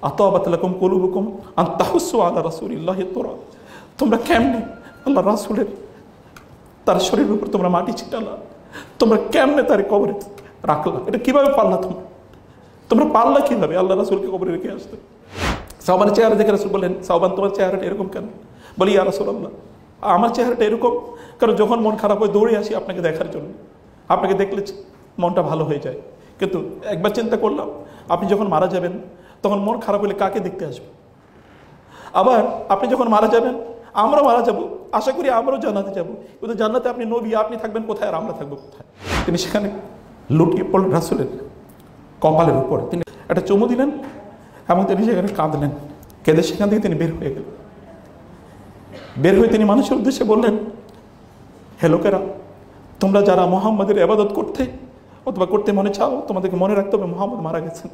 আতাবাত লাকুম কুলুবুকুম আন তাহুসসু আলা রাসূলিল্লাহি তুরা, তোমরা কেমনে আল্লাহ রাসূলের তার শরীরের উপর তোমরা মাটি ছিটালা, তোমরা কেমনে তার কবরে রাখলা? এটা কিভাবে পারলা? তোমরা পারলা কিভাবে আল্লাহ রাসূলকে কবরে রেখে আসতে? সাওবানের চেহারা দেখে রাসূল বললেন, সাওবান তোমার চেহারাটা এরকম কেন? বলি, ইয়া রাসূলুল্লাহ, আমার চেহারাটা এরকম কারণ যখন মন খারাপ হয় দৌড়ে আসি আপনাকে দেখার জন্য, আপনাকে দেখলে মনটা ভালো হয়ে যায়। কিন্তু একবার চিন্তা করলাম, আপনি যখন মারা যাবেন তখন মন খারাপ হলে কাকে দেখতে আসবে? আবার আপনি যখন মারা যাবেন, আমরা মারা যাব, আশা করি আমরাও জান্নাতে যাব, কিন্তু জান্নাতে আপনি নবী, আপনি থাকবেন কোথায় আর আমরা থাকবো কোথায়? তিনি সেখানে লুটিয়ে পড়লেন রাসূলের কপালের উপর, তিনি একটা চুমু দিলেন এবং তিনি সেখানে কাঁদলেন। কেঁদে সেখান থেকে তিনি বের হয়ে গেলেন। বের হয়ে তিনি মানুষের উদ্দেশ্যে বললেন, হে লোকেরা, তোমরা যারা মুহাম্মাদের ইবাদত করতে অথবা করতে মনে চাও, তোমাদেরকে মনে রাখতে হবে মুহাম্মদ মারা গেছেন।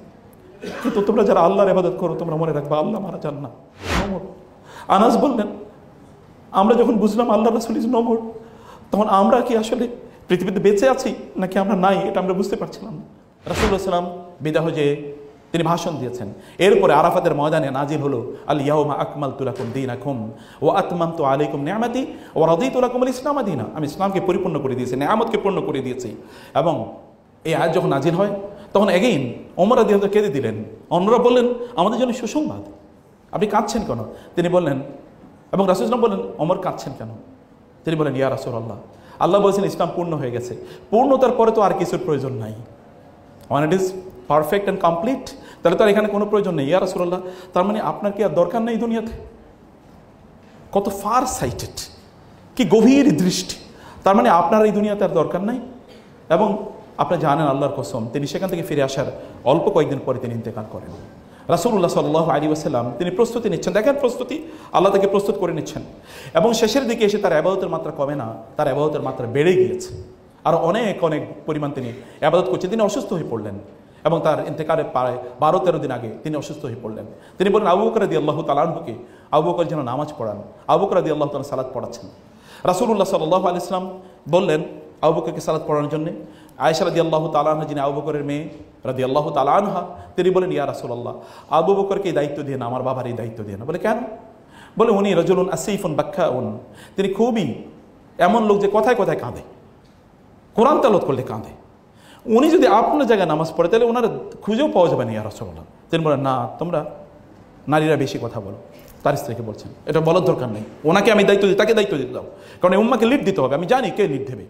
কিন্তু তোমরা যারা আল্লাহর ইবাদত করো, তোমরা মনে রাখবে আল্লাহ মারা যান না। আনাস বললেন, আমরা যখন বুঝলাম আল্লাহ রাসূল ইজ নো মোর, তখন আমরা কি আসলে পৃথিবীতে বেঁচে আছি নাকি আমরা নাই, এটা আমরা বুঝতে পারছিলাম না। রাসূলুল্লাহ সাল্লাল্লাহু আলাইহি ওয়াসাল্লাম বিদায় হয়ে তিনি ভাষণ দিয়েছেন। এরপরে আরাফাতের ময়দানে নাজিল হলো আল ইয়াউমা আকমালতু লাকুম দীনাকুম ওয়া আতমামতু আলাইকুম নি'মাতি ওয়া রাদিতু লাকুমুল ইসলাম দীনা, আমি ইসলামকে পরিপূর্ণ করে দিয়েছি, নিয়ামতকে পূর্ণ করে দিয়েছি। এবং এই আয়াত যখন নাজিল হয় তখন এগেইন ওমর রাদিয়াল্লাহু কেঁদে দিলেন। অন্যরা বললেন, আমাদের জন্য সুসংবাদ, আপনি কাঁদছেন কেন? তিনি বললেন, এবং রাসূল সাল্লাল্লাহু আলাইহি ওয়াসাল্লাম বললেন, ওমর কাঁদছেন কেন? তিনি বলেন, ইয়া রাসূলুল্লাহ, আল্লাহ বলেছেন ইসলাম পূর্ণ হয়ে গেছে, পূর্ণতার পরে তো আর কিছুর প্রয়োজন নাই। One it is perfect and complete, তাহলে তো আর এখানে কোনো প্রয়োজন নেই। ইয়া রাসূলুল্লাহ, তার মানে আপনার কি আর দরকার নেই দুনিয়াতে? কত ফার সাইটেড, কি গভীর দৃষ্টি! তার মানে আপনার এই দুনিয়াতে আর দরকার নাই। এবং আপনি জানেন আল্লাহর কসম, তিনি সেখান থেকে ফিরে আসার অল্প কয়েকদিন পরে তিনি ইন্তেকাল করেন। রাসূলুল্লাহ সাল্লাল্লাহু আলাইহি ওয়াসাল্লাম তিনি প্রস্তুতি নিচ্ছেন, দেখেন প্রস্তুতি, আল্লাহ তাকে প্রস্তুত করে নিচ্ছেন। এবং শেষের দিকে এসে তার ইবাদতের মাত্রা কমে না, তার ইবাদতের মাত্রা বেড়ে গিয়েছে, আর অনেক অনেক পরিমাণ তিনি ইবাদত করছেন। তিনি অসুস্থ হয়ে পড়লেন এবং তার ইন্তেকালের প্রায় 12-13 দিন আগে তিনি অসুস্থ হয়ে পড়লেন। তিনি বলেন আবু বকর রাদিয়াল্লাহু তাআলা আনহুকে, আবু বকর যেন নামাজ পড়ান। আবু বকর রাদিয়াল্লাহু তাআলা সালাত পড়াচ্ছেন। রাসূলুল্লাহ সাল্লাল্লাহু আলাইহি ওয়াসাল্লাম বললেন আবু বকরকে সালাত পড়ানোর জন্য। আয়েশা রাদিয়াল্লাহু তাআলা আনহা, যিনি আবু বকরের মেয়ে রাদিয়াল্লাহু তাআলা আনহা, তিনি বলেন, ইয়া রাসূলুল্লাহ, আবু বকরকে এই দায়িত্ব দিয়ে না, আমার বাবার এই দায়িত্ব দিয়ে না। বলে, কেন? বলে, উনি রাজুলুন আসিফুন বাক্কাউন, তিনি খুবই এমন লোক যে কথায় কথায় কাঁদে, কোরআন তেলাওয়াত করলে কাঁদে। উনি যদি আপনার জায়গায় নামাজ পড়ে তাহলে ওনারা খুঁজেও পাওয়া যাবে না, ইয়া রাসূলুল্লাহ। তিনি বলেন, না, তোমরা নারীরা বেশি কথা বলো। তার স্ত্রীকে বলছেন, এটা বলার দরকার নেই, ওনাকে আমি দায়িত্ব দিই, তাকে দায়িত্ব দিতে দাও, কারণ এই উম্মাকে লিড দিতে হবে, আমি জানি কে লিড দেবে।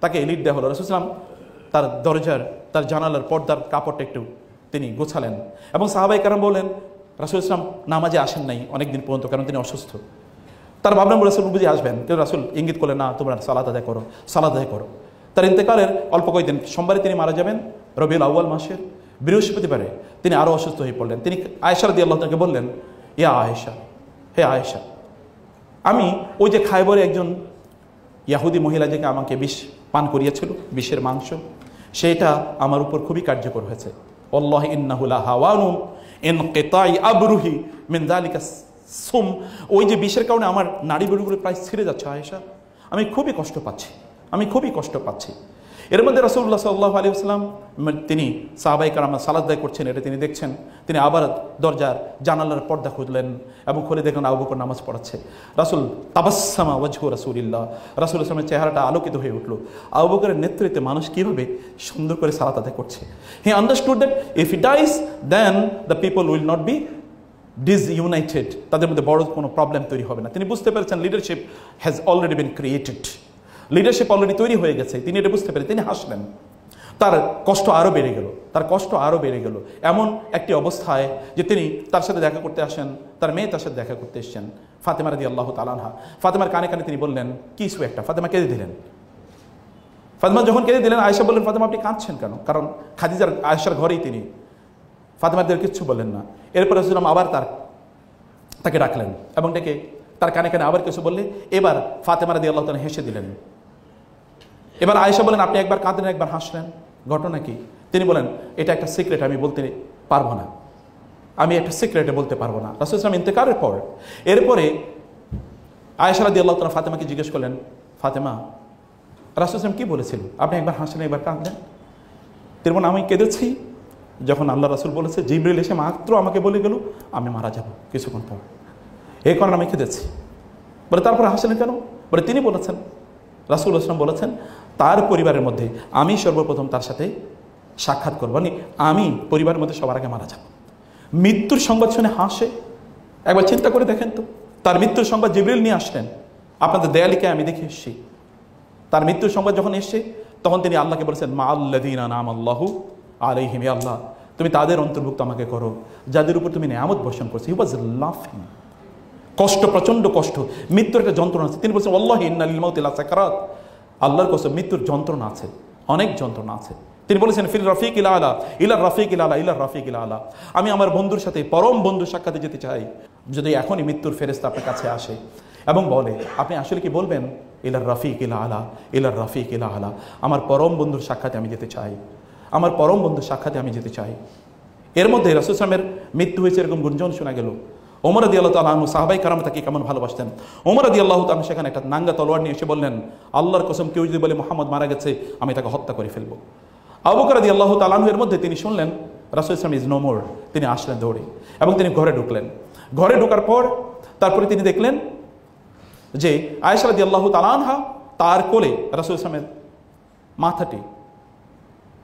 তাকে লিড দেওয়া হলো। রাসূল সাল্লাল্লাহু আলাইহি ওয়াসাল্লাম তার দরজার, তার জানালার পর্দার কাপড়টা একটু তিনি গোছালেন এবং সাহাবায়ে কেরাম বলেন, রাসূল সাল্লাল্লাহু আলাইহি ওয়াসাল্লাম নামাজে আসেন নাই অনেকদিন পর্যন্ত, কারণ তিনি অসুস্থ। তার ভাবলাম রাসূল বুঝি আসবেন, কিন্তু রাসূল ইঙ্গিত করলেন, না, তোমরা সালাত আদায় করো, সালাত আদায় করো। তার ইন্তেকালের অল্প কয়েকদিন, সোমবারে তিনি মারা যাবেন রবিউল আউয়াল মাসের, বৃহস্পতিবারে তিনি আরও অসুস্থ হয়ে পড়লেন। তিনি আয়েশা রাদিয়াল্লাহু তাআলাকে বললেন, ইয়া আয়েশা, হে আয়েশা, আমি ওই যে খায়বরে একজন ইয়াহুদি মহিলা যে আমাকে বিষ পান করিয়েছিল, বিষের মাংস, সেটা আমার উপর খুবই কার্যকর হয়েছে। আল্লাহি ইন্নাহু লাহাওয়ানুম ইনকিতাই আবরুহি মিন যালিকা সুম, ওই যে বিষের কারণে আমার নাড়ি বেরুগুলো প্রায় ছিঁড়ে যাচ্ছে আয়েশা, আমি খুবই কষ্ট পাচ্ছি, আমি খুবই কষ্ট পাচ্ছি। এর মধ্যে রাসূলুল্লাহ সাল্লাল্লাহু আলাইহি ওয়াসাল্লাম তিনি সাহাবায়ে কেরাম সালাত আদায় করছেন, এটা তিনি দেখছেন। তিনি আবার দরজার জানালার পর্দা খুললেন এবং খুলে দেখলেন আবু বকর নামাজ পড়াচ্ছে। রাসূল তাবাসসামা ওয়াজহু রাসূলিল্লাহ, রাসূল সাল্লামের চেহারাটা আলোকিত হয়ে উঠল। আবু বকরের নেতৃত্বে মানুষ কীভাবে সুন্দর করে সালাত আদায় করছে। He understood that if he dies then the people will not be disunited, তাদের মধ্যে বড় কোনো প্রবলেম তৈরি হবে না। তিনি বুঝতে পেরেছেন leadership has already been created, leadership already তৈরি হয়ে গেছে। তিনি এটা বুঝতে পেরে তিনি হাসলেন। তার কষ্ট আরও বেড়ে গেল, তার কষ্ট আরও বেড়ে গেল। এমন একটি অবস্থায় যে তিনি তার সাথে দেখা করতে আসেন, তার মেয়ে তার সাথে দেখা করতে এসেছেন, ফাতেমা রাদিয়াল্লাহু তাআলা আনহা। ফাতেমার কানে কানে তিনি বললেন কিছু একটা, ফাতেমা কেঁদে দিলেন। ফাতেমা যখন কেঁদে দিলেন, আয়েশা বললেন, ফাতেমা আপনি কাঁদছেন কেন? কারণ খাদিজার আয়েশার ঘরেই তিনি। ফাতেমাদের কিচ্ছু বললেন না। এরপর রাসূলুল্লাহ আবার তাকে ডাকলেন এবং ডেকে তার কানে কানে আবার কিছু বললে, এবার ফাতেমা রাদিয়াল্লাহু তাআলা হেসে দিলেন। এবার আয়েশা বলেন, আপনি একবার কাঁদলেন, একবার হাসলেন, ঘটনা কি? তিনি বলেন, এটা একটা সিক্রেট, আমি বলতে পারবো না, আমি একটা সিক্রেটে বলতে পারবো না। রাসূল সাল্লাল্লাহু আলাইহি ওয়াসাল্লাম ইন্তেকালের পর এরপরে আয়েশা রাদিয়াল্লাহু তাআলা ফাতেমাকে জিজ্ঞেস করলেন, ফাতেমা, রাসূল সাল্লাল্লাহু আলাইহি ওয়াসাল্লাম কি বলেছিল? আপনি একবার হাসলেন, একবার কাঁদলেন। তিনি বলেন, আমি কেঁদেছি যখন আল্লাহ রাসূল বলেছে, জিবরিল এসে মাত্র আমাকে বলে গেল আমি মারা যাব কিছুক্ষণ পর, এই কারণে আমি কেঁদেছি। বলে তারপরে হাসলেন কেন? বলে তিনি বলেছেন, রাসূলুল্লাহ সাল্লাল্লাহু আলাইহি ওয়াসাল্লাম বলেছেন, তার পরিবারের মধ্যে আমি সর্বপ্রথম তার সাথে সাক্ষাৎ করব, মানে আমি পরিবারের মধ্যে সবার আগে মারা যাব। মৃত্যুর সংবাদ শুনে হাসে। একবার চিন্তা করে দেখেন তো, তার মৃত্যুর সংবাদ জিবরিল নিয়ে আসলেন, আপনাদের দেয়ালিকে আমি দেখে এসেছি। তার মৃত্যুর সংবাদ যখন এসছে তখন তিনি আল্লাহকে বলেছেন, মা আল্লাযীনা আনআমাল্লাহু আলাইহিম, হে আল্লাহ তুমি তাদের অন্তর্ভুক্ত আমাকে করো যাদের উপর তুমি নিয়ামত বর্ষণ করছো। হি ওয়াজ লাফিং, কষ্ট, প্রচন্ড কষ্ট, মৃত্যুর একটা যন্ত্রণা আছে। তিনি বলছেন, আল্লাহি ইন্না লিল মাউতি লাসাকারাত, আল্লাহর কসম মৃত্যুর যন্ত্রণা আছে, অনেক যন্ত্রণা আছে। তিনি বলেছেন, ফিল রাফিকিল আলা ইলা রাফিকিল আলা ইলা রাফিকিল আলা, আমি আমার বন্ধুর সাথে পরম বন্ধুর সাক্ষাতে যেতে চাই। যদি এখনই মৃত্যুর ফেরেশতা আপনার কাছে আসে এবং বলে, আপনি আসলে কি বলবেন? ইলা রাফিকিল আলা ইলা রাফিকিল আলা, আমার পরম বন্ধুর সাক্ষাতে আমি যেতে চাই, আমার পরম বন্ধুর সাক্ষাতে আমি যেতে চাই। এর মধ্যে রাসূল সাল্লাল্লাহু আলাইহি ওয়াসাল্লামের মৃত্যু হয়েছে এরকম গুঞ্জন শোনা গেল। ওমর রাদিয়াল্লাহু তাআলা আনহু সাহাবায়ে কেরাম তাকে কেমন ভালোবাসতেন। ওমর রাদিয়াল্লাহু তাআলা সেখানে একটা নাঙ্গা তলোয়ার নিয়ে এসে বললেন, আল্লাহর কসম কেউ যদি বলে মুহাম্মদ মারা গেছে আমি তাকে হত্যা করে ফেলব। আবু বকর রাদিয়াল্লাহু তাআলা আনহু এর মধ্যে তিনি শুনলেন রাসূল সাল্লাল্লাহু আলাইহি ওয়াসাল্লাম ইজ নো মোর, তিনি আসলেন দৌড়ে এবং তিনি ঘরে ঢুকলেন। ঘরে ঢোকার পর তারপরে তিনি দেখলেন যে আয়েশা রাদিয়াল্লাহু তাআলা আনহা তার কোলে রাসূল সাল্লাল্লাহু আলাইহি ওয়াসাল্লামের মাথাটি,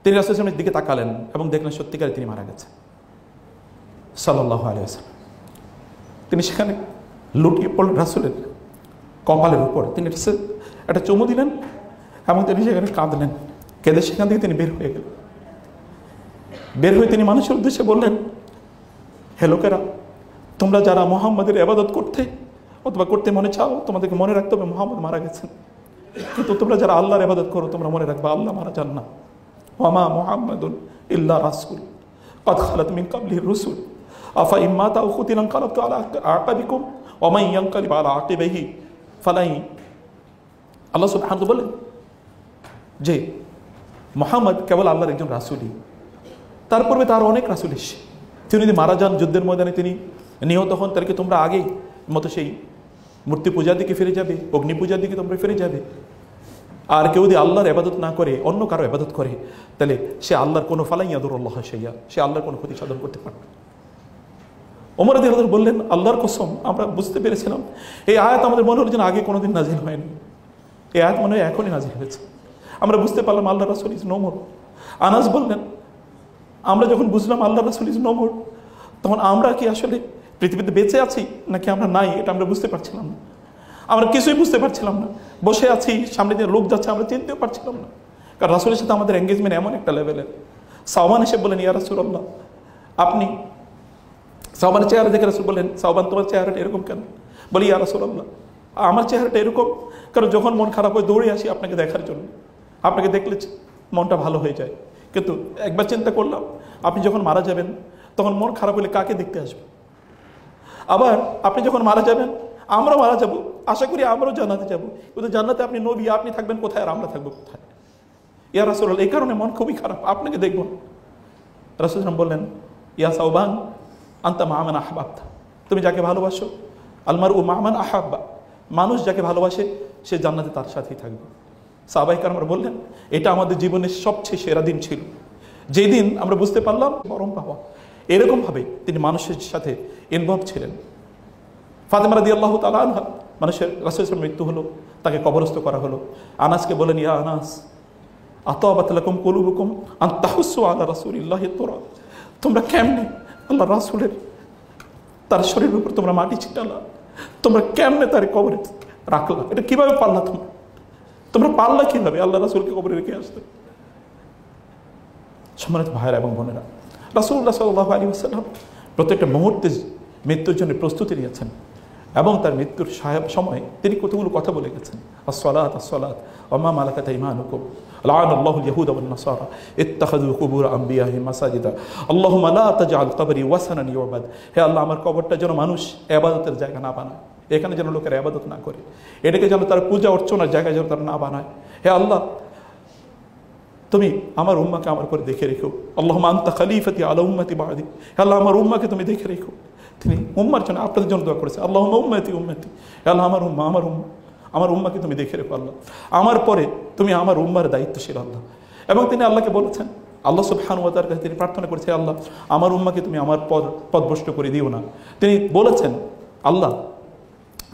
তিনি রাসূল সাল্লাল্লাহু আলাইহি ওয়াসাল্লামের দিকে তাকালেন এবং দেখলেন সত্যিকারে তিনি মারা গেছেন সাল্লাল্লাহু আলাইহি ওয়াসাল্লাম। তিনি সেখানে লুটিয়ে পড়লেন রাসূলের কপালের উপর, তিনি একটা চুমু দিলেন এবং তিনি সেখানে কাঁদলেন। কেঁদে সেখান থেকে তিনি বের হয়ে গেলেন। বের হয়ে তিনি মানুষের উদ্দেশ্যে বললেন, হে লোকেরা, তোমরা যারা মুহাম্মাদের ইবাদত করতে অথবা করতে মনে চাও, তোমাদেরকে মনে রাখতে হবে মুহাম্মদ মারা গেছেন। কিন্তু তোমরা যারা আল্লাহর ইবাদত করো তোমরা মনে রাখবে আল্লাহ মারা যান না। ওয়া মা মুহাম্মাদুন ইল্লা রাসূল ক্বাদ খালাত মিন ক্বাবলিহির রুসুল আফা ইন মাতা আও কুতিলা ইনকালাবতু আলা আকাবিকুম ওয়া মান ইয়ানকালিব আলা আকিবাইহি ফালাই। আল্লাহ সুবহানাহু বলেন যে মুহাম্মদ কেবল আল্লাহর একজন রাসূলই, তার পূর্বে তার অনেক রাসূল এসেছে। তিনি যদি মারা যান, যুদ্ধের ময়দানে তিনি নিহত হন, তাহলে তোমরা আগেই মতো সেই মূর্তি পূজার দিকে ফিরে যাবে, অগ্নি পূজার দিকে তোমরা ফিরে যাবে। আর কেউ যদি আল্লাহর ইবাদত না করে অন্য কারো ইবাদত করে, তাহলে সে আল্লাহর কোনো ফালাই ইয়াদুরুল্লাহ শাইয়া, সে আল্লাহর কোনো ক্ষতি সাধন করতে পারবে না। ওমর রাদিয়াল্লাহু আনহু বললেন, আল্লাহর কসম আমরা বুঝতে পেরেছিলাম এই আয়াত আমাদের মনে হলো যেন আগে কোনোদিন নাজিল হয়নি, এই আয়াত মনে হয় এখনই নাজিল হয়েছে। আমরা বুঝতে পারলাম আল্লাহ রাসূল ইজ নো মোর। আনাস বললেন, আমরা যখন বুঝলাম আল্লাহ রাসূল ইজ নো মোর, তখন আমরা কি আসলে পৃথিবীতে বেঁচে আছি নাকি আমরা নাই, এটা আমরা বুঝতে পারছিলাম না। আমরা কিছুই বুঝতে পারছিলাম না, বসে আছি, সামনে দিয়ে লোক যাচ্ছে, আমরা চিনতেও পারছিলাম না। কারণ রাসূলের সাথে আমাদের এঙ্গেজমেন্ট এমন একটা লেভেলের। সাওবান এসে বলেন, ইয়া রাসূলুল্লাহ, আপনি, সাওবানের চেহারা দেখে রাসূল বললেন, সাওবান তোমার চেহারাটা এরকম কেন? বলি, ইয়া রাসূলুল্লাহ, আমার চেহারাটা এরকম কারণ যখন মন খারাপ হয় দৌড়ে আসি আপনাকে দেখার জন্য, আপনাকে দেখলে মনটা ভালো হয়ে যায়। কিন্তু একবার চিন্তা করলাম আপনি যখন মারা যাবেন তখন মন খারাপ হলে কাকে দেখতে আসবে? আবার আপনি যখন মারা যাবেন আমরা মারা যাব, আশা করি আমরাও জান্নাতে যাব, কিন্তু জান্নাতে আপনি নবী, আপনি থাকবেন কোথায় আর আমরা থাকবো কোথায়? ইয়া রাসূলুল্লাহ, এই কারণে মন খুবই খারাপ, আপনাকে দেখব। রাসূল বললেন, ইয়া সাওবান আনতা মা মান আহবাবতা, তুমি যাকে ভালোবাসো, আলমারউ মা মান আহাব্বা, মানুষ যাকে ভালোবাসে সে জান্নাতে তার সাথেই থাকবে। সাহাবায়ে কেরাম বললেন, এটা আমাদের জীবনের সবচেয়ে সেরা দিন ছিল, যেই দিন আমরা বুঝতে পারলাম পরম পাওয়া। এরকমভাবে তিনি মানুষের সাথে ইনভলভ ছিলেন। ফাতেমা রাদিয়াল্লাহু তাআলা আনহা, মানুষের রাসূলের মৃত্যু হলো, তাকে কবরস্থ করা হলো। আনাসকে বলেন, ইয়া আনাস আতাবাত লাকুম কুলুবুকুম আন তাহুসসু আলা রাসূলিল্লাহি তুরাব, তোমরা কেমনে আল্লাহ রাসূলের তার শরীরের উপর তোমরা মাটি ছিটালা, তোমরা কেমনে তার কবরে রাখলা? এটা কিভাবে পারলা? তোমরা পারলা কিভাবে আল্লাহ রাসূলকে কবরে রেখে আসতে? সম্মানিত ভাইয়েরা এবং বোনেরা, রাসূলুল্লাহ সাল্লাল্লাহু আলাইহি ওয়াসাল্লাম প্রত্যেকটা মুহূর্তে মৃত্যুর জন্য প্রস্তুতি নিয়েছেন এবং তার মৃত্যুর সময় তিনি কতগুলো কথা বলে গেছেন। আসসালাত আসসালাত ওয়া মা মালাকাত আইমানুকুম লাআনাল্লাহুল ইয়াহুদা ওয়ান নাসারা ইত্তাখাযু কুবুর আম্বিয়াহিম মাসাজিদা আল্লাহুম্মা লা তাজআল কবরি ওয়াসানান ইউবাদ। হে আল্লাহ, আমার কবরটা যেন মানুষ ইবাদতের জায়গা না বানায়, এখানে যেন লোকেরা ইবাদত না করে, এটাকে যেন তার পূজা অর্চনার জায়গা যেন তারা না বানায়। হে আল্লাহ, তুমি আমার উম্মাকে আমার করে দেখে রেখো। আল্লাহুম্মা আনতা খলিফাতি আলা উম্মতি বাদি, হে আল্লাহ আমার উম্মাকে তুমি দেখে রেখো। তিনি উম্মার জন্য আপনাদের জন্য দোয়া করেছে, আল্লাহুম্মা উম্মতি উম্মতি, হে আল্লাহ আমার উম্মা আমার উম্মা, আমার উম্মাকে তুমি দেখে রেখো আল্লাহ, আমার পরে তুমি আমার উম্মার দায়িত্বশীল আল্লাহ। এবং তিনি আল্লাহকে বলেছেন, আল্লাহ সুবহানাহু ওয়া তাআলার কাছে তিনি প্রার্থনা করেছে, আল্লাহ আমার উম্মাকে তুমি আমার পথভ্রষ্ট করে দিও না। তিনি বলেছেন আল্লাহ,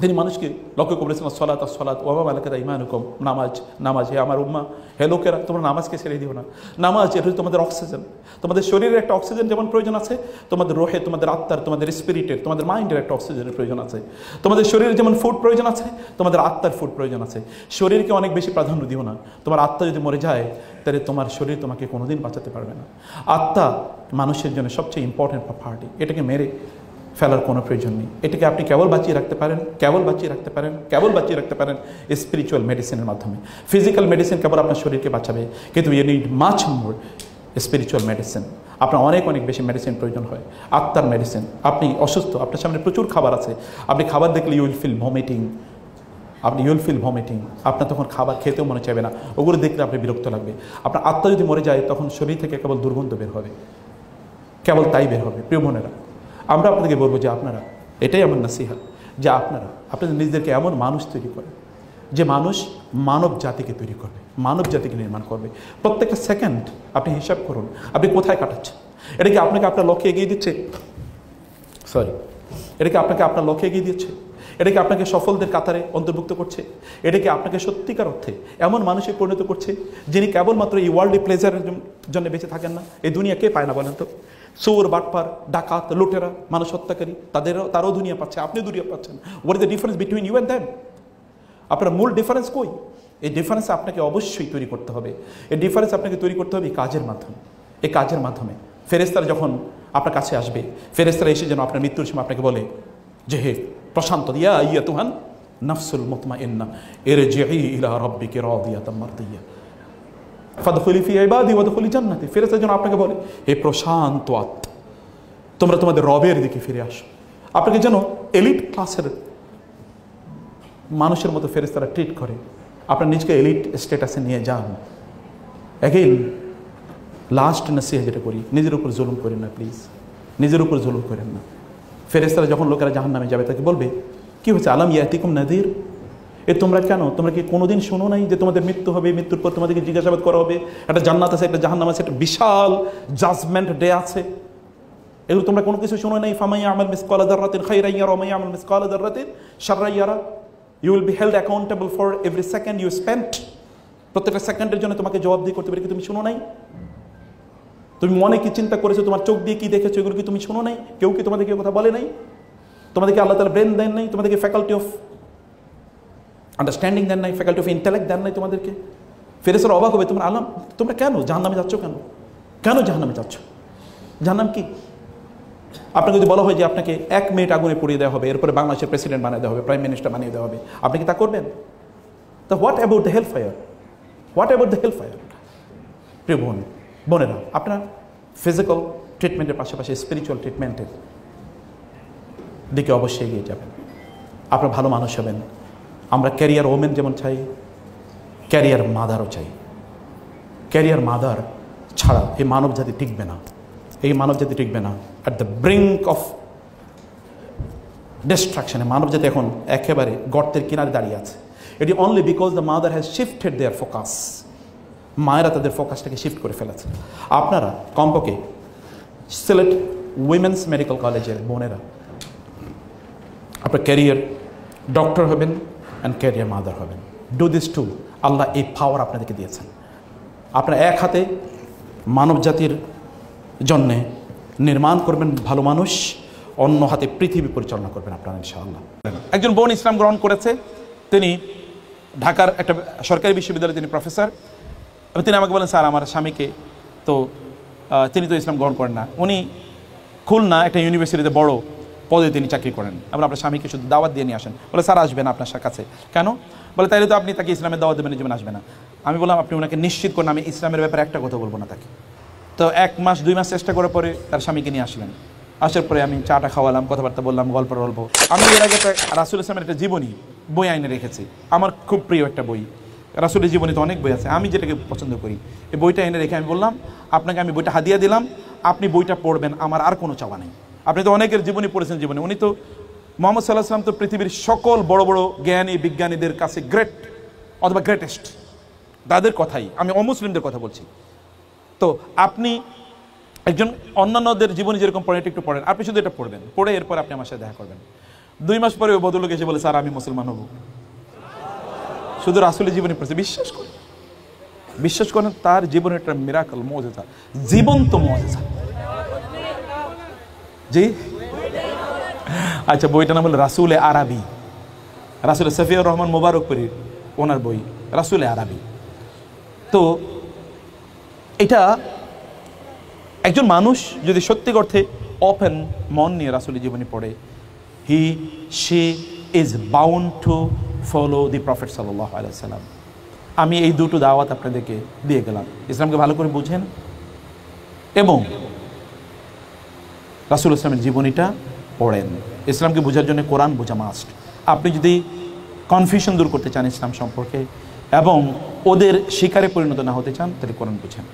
তিনি মানুষকে লক্ষ্য করেছেন সলাত সলাত ওয়া মা মালাকাত আইমানুকুম, নামাজ নামাজ, হে আমার উম্মা, হে লোকেরা তোমরা নামাজকে ছেড়ে দিও না। নামাজ এটা হচ্ছে তোমাদের অক্সিজেন। তোমাদের শরীরের একটা অক্সিজেন যেমন প্রয়োজন আছে, তোমাদের রোহে, তোমাদের আত্মার, তোমাদের স্পিরিটের, তোমাদের মাইন্ডের একটা অক্সিজেনের প্রয়োজন আছে। তোমাদের শরীরে যেমন ফুড প্রয়োজন আছে, তোমাদের আত্মার ফুড প্রয়োজন আছে। শরীরকে অনেক বেশি প্রাধান্য দিও না। তোমার আত্মা যদি মরে যায় তাহলে তোমার শরীর তোমাকে কোনোদিন বাঁচাতে পারবে না। আত্মা মানুষের জন্য সবচেয়ে ইম্পর্টেন্ট পার্টি। এটাকে মেরে ফেলার কোনো প্রয়োজন নেই। এটাকে আপনি কেবল বাঁচিয়ে রাখতে পারেন, কেবল বাঁচিয়ে রাখতে পারেন, কেবল বাঁচিয়ে রাখতে পারেন স্পিরিচুয়াল মেডিসিনের মাধ্যমে। ফিজিক্যাল মেডিসিন কেবল আপনার শরীরকে বাঁচাবে, কিন্তু you need much more spiritual medicine. আপনার অনেক অনেক বেশি মেডিসিন প্রয়োজন হয়, আত্মার মেডিসিন। আপনি অসুস্থ, আপনার সামনে প্রচুর খাবার আছে, আপনি খাবার দেখলে ইউ উইল ফিল ভমিটিং, আপনার তখন খাবার খেতেও মনে চাইবে না, ওগুলো দেখলে আপনি বিরক্ত লাগবে। আপনার আত্মা যদি মরে যায় তখন শরীর থেকে কেবল দুর্গন্ধ বের হবে, কেবল তাই বের হবে। প্রিয় বোনেরা, আমরা আপনাদেরকে বলবো যে আপনারা, এটাই আমার নসিহত, যে আপনাদের নিজেদেরকে এমন মানুষ তৈরি করেন যে মানুষ মানব জাতিকে তৈরি করবে, মানব জাতিকে নির্মাণ করবে। প্রত্যেকটা সেকেন্ড আপনি হিসাব করুন আপনি কোথায় কাটাচ্ছেন। এটা কি আপনাকে আপনার লক্ষ্যে এগিয়ে দিচ্ছে? এটা কি আপনাকে আপনার লক্ষ্যে এগিয়ে দিচ্ছে? এটা কি আপনাকে সফলদের কাতারে অন্তর্ভুক্ত করছে? এটা কি আপনাকে সত্যিকার অর্থে এমন মানুষে পরিণত করছে যিনি কেবলমাত্র এই ওয়ার্ল্ডলি প্লেজারের জন্য বেঁচে থাকেন না? এই দুনিয়া কে পায় না বলেন তো? চোর, বাটপার, ডাকাত, লুটেরা, মানুষ হত্যাকারী, তারাও দুনিয়া পাচ্ছে, আপনি দুনিয়া পাচ্ছেন। What is the difference between you and them? আপনার মূল ডিফারেন্স কই? এই ডিফারেন্স আপনাকে অবশ্যই তৈরি করতে হবে। এই ডিফারেন্স আপনাকে তৈরি করতে হবে এই কাজের মাধ্যমে। এই কাজের মাধ্যমে ফেরেশতারা যখন আপনার কাছে আসবে, ফেরেশতারা এসে যেন আপনার মৃত্যুর সময় আপনাকে বলে যে হে প্রশান্ত, ইয়া আইয়াতুহান নাফসুল মুতমাইন্না ইরজিই ইলা রাব্বিকি রাদিয়াতাম মারদিয়া ফাদখুলি ফি ইবাদি ওয়াদখুলি জান্নাতি। ফেরেশতারা যেন আপনাকে বলে হে প্রশান্ত আত্মা, তোমরা তোমাদের রবের দিকে ফিরে আসো। আপনাকে যেন এলিট ক্লাসের মানুষের মতো ফেরেশতারা ট্রিট করে, আপনার নিজকে এলিট স্ট্যাটাসে নিয়ে যান। অ্যাগেইন লাস্ট নসিহত যেটা করি, নিজের উপর জুলুম করেন না প্লিজ, নিজের উপর জুলুম করেন না। ফেরেশতারা যখন লোকেরা জাহান্নামে যাবে তাকে বলবে কি হয়েছে, আলাম ইয়াতিকুম নাযীর, তোমরা কেন, তোমরা কি কোনোদিন শোনো নাই যে তোমাদের মৃত্যু হবে, মৃত্যুর পর তোমাদেরকে জিজ্ঞাসাবাদ করা হবে, একটা জান্নাত আছে, একটা জাহান্নাম আছে, একটা বিশাল জাজমেন্ট ডে আছে, এগুলো তোমরা কোনো কিছু শোনো নাই? ফামান ইয়ামাল মিসকালা যাররাতিন খায়রান ইয়ারা ওয়া মান ইয়ামাল মিসকালা যাররাতিন শাররান ইয়ারা। You will be held accountable for every second you spent. প্রত্যেকটা সেকেন্ডের জন্য তোমাকে জবাবদিহি করতে পারে। কি তুমি শোনো নাই? তুমি মনে কি চিন্তা করেছো, তোমার চোখ দিয়ে কি দেখেছো, এগুলো কি তুমি শোনো নাই? কেউ কি তোমাদেরকে কথা বলে নাই? তোমাদেরকে আল্লাহ তাআলা ব্রেন দেন নাই? তোমাদেরকে ফ্যাকাল্টি অফ আন্ডারস্ট্যান্ডিং দেন নাই? ফ্যাকাল্টি অফ ইন্টেলেক্ট দেন নাই তোমাদেরকে? ফেরেশতারা অবাক হবে, তোমরা আলাম, তোমরা কেন জাহান্নামে যাচ্ছ? কেন জাহান্নামে যাচ্ছ? জাহান্নাম কি? আপনাকে যদি বলা হয় যে আপনাকে 1 মিনিট আগুনে পুড়িয়ে দেওয়া হবে, এরপরে বাংলাদেশের প্রেসিডেন্ট বানিয়ে দেওয়া হবে, প্রাইম মিনিস্টার বানিয়ে দেওয়া হবে, আপনি কি তা করবেন? তো what about the hell fire? What about the hell fire? প্রিয় বোনেরা, আপনার ফিজিক্যাল ট্রিটমেন্টের পাশাপাশি স্পিরিচুয়াল ট্রিটমেন্টের দিকে অবশ্যই এগিয়ে যাবেন। আপনার ভালো মানুষ হবেন। আমরা ক্যারিয়ার ওমেন যেমন চাই, ক্যারিয়ার মাদারও চাই। ক্যারিয়ার মাদার ছাড়া এই মানব জাতি টিকবে না, এই মানব জাতি টিকবে না। অ্যাট দ্য ব্রিঙ্ক অফ ডিস্ট্রাকশনে মানব জাতি এখন একেবারে গর্তের কিনারে দাঁড়িয়ে আছে। এটি only because the mother has shifted their focus. মায়েরা তাদের ফোকাসটাকে শিফট করে ফেলেছে। আপনারা কমপক্ষে সিলেট উইমেন্স মেডিকেল কলেজের বোনেরা আপনার ক্যারিয়ার ডক্টর হবেন অ্যান্ড ক্যারিয়ার মাদার হবেন। Do this too. আল্লাহ এই পাওয়ার আপনাদেরকে দিয়েছেন। আপনারা এক হাতে মানব জাতির জন্যে নির্মাণ করবেন ভালো মানুষ, অন্য হাতে পৃথিবী পরিচালনা করবেন আপনারা ইনশাআল্লাহ। একজন বোন ইসলাম গ্রহণ করেছে, তিনি ঢাকার একটা সরকারি বিশ্ববিদ্যালয়ে তিনি প্রফেসর। তিনি আমাকে বলেন, স্যার আমার স্বামীকে তো তিনি তো ইসলাম গ্রহণ করেন না, উনি খুলনা একটা ইউনিভার্সিটিতে বড় পদে তিনি চাকরি করেন, আমরা আপনার স্বামীকে শুধু দাওয়াত দিয়ে নিয়ে আসেন। বলে স্যার আসবে না আপনার কাছে কেন? বলে তাইলে তো আপনি তাকে ইসলামের দাওয়াত দেবেন, জীবন আসবে না। আমি বললাম আপনি ওনাকে নিশ্চিত করেন আমি ইসলামের ব্যাপারে একটা কথা বলবো না তাকে। তো 1 মাস 2 মাস চেষ্টা করার পরে তার স্বামীকে নিয়ে আসলেন। আসার পরে আমি চাটা খাওয়ালাম, কথাবার্তা বললাম, গল্প। আমি এর আগে রাসূল ইসলামের একটা জীবনী বই আইনে রেখেছি, আমার খুব প্রিয় একটা বই। রাসূলের জীবনীতে অনেক বই আছে, আমি যেটাকে পছন্দ করি এই বইটা এনে রেখে আমি বললাম আপনাকে আমি বইটা হাদিয়া দিলাম, আপনি বইটা পড়বেন, আমার আর কোনো চাওয়া নেই। আপনি তো অনেকের জীবনী পড়েছেন, জীবনে উনি তো মুহাম্মদ সাল্লাল্লাহু আলাইহি ওয়াসাল্লাম তো পৃথিবীর সকল বড় বড় জ্ঞানী বিজ্ঞানীদের কাছে গ্রেট অথবা গ্রেটেস্ট, তাদের কথাই, আমি অমুসলিমদের কথা বলছি, তো আপনি একজন অন্যান্যদের জীবনে যেরকম পড়েন একটু পড়েন, আপনি শুধু এটা পড়বেন, পড়ে এরপর আপনি আমার সাথে দেখা করবেন। 2 মাস পরে ওই ভদ্রলোক এসে বলে, স্যার আমি মুসলমান হব। শুধু রাসূলের জীবনী পড়ছে, বিশ্বাস করেন তার জীবনে একটা মিরাকল, মুজিজা, জীবন্ত মুজিজা। জি আচ্ছা, বইটার নাম হলো রাসূলে আরবি, রাসূল সফিউর রহমান মুবারকপুরী ওনার বই রাসূলে আরবি। তো এটা একজন মানুষ যদি সত্যি অর্থে ওপেন মন নিয়ে রাসূলের জীবনী পড়ে, she is bound to follow the Prophet sallallahu alaihi wasallam। আমি এই দুটো দাওয়াত আপনাদেরকে দিয়ে গেলাম, ইসলামকে ভালো করে বুঝেন এবং রাসূল ইসলামের জীবনীটা পড়েন। ইসলামকে বোঝার জন্য কোরআন বোঝা মাস্ট। আপনি যদি কনফিউশন দূর করতে চান ইসলাম সম্পর্কে এবং ওদের শিকারে পরিণত না হতে চান, তাহলে কোরআন বুঝেন।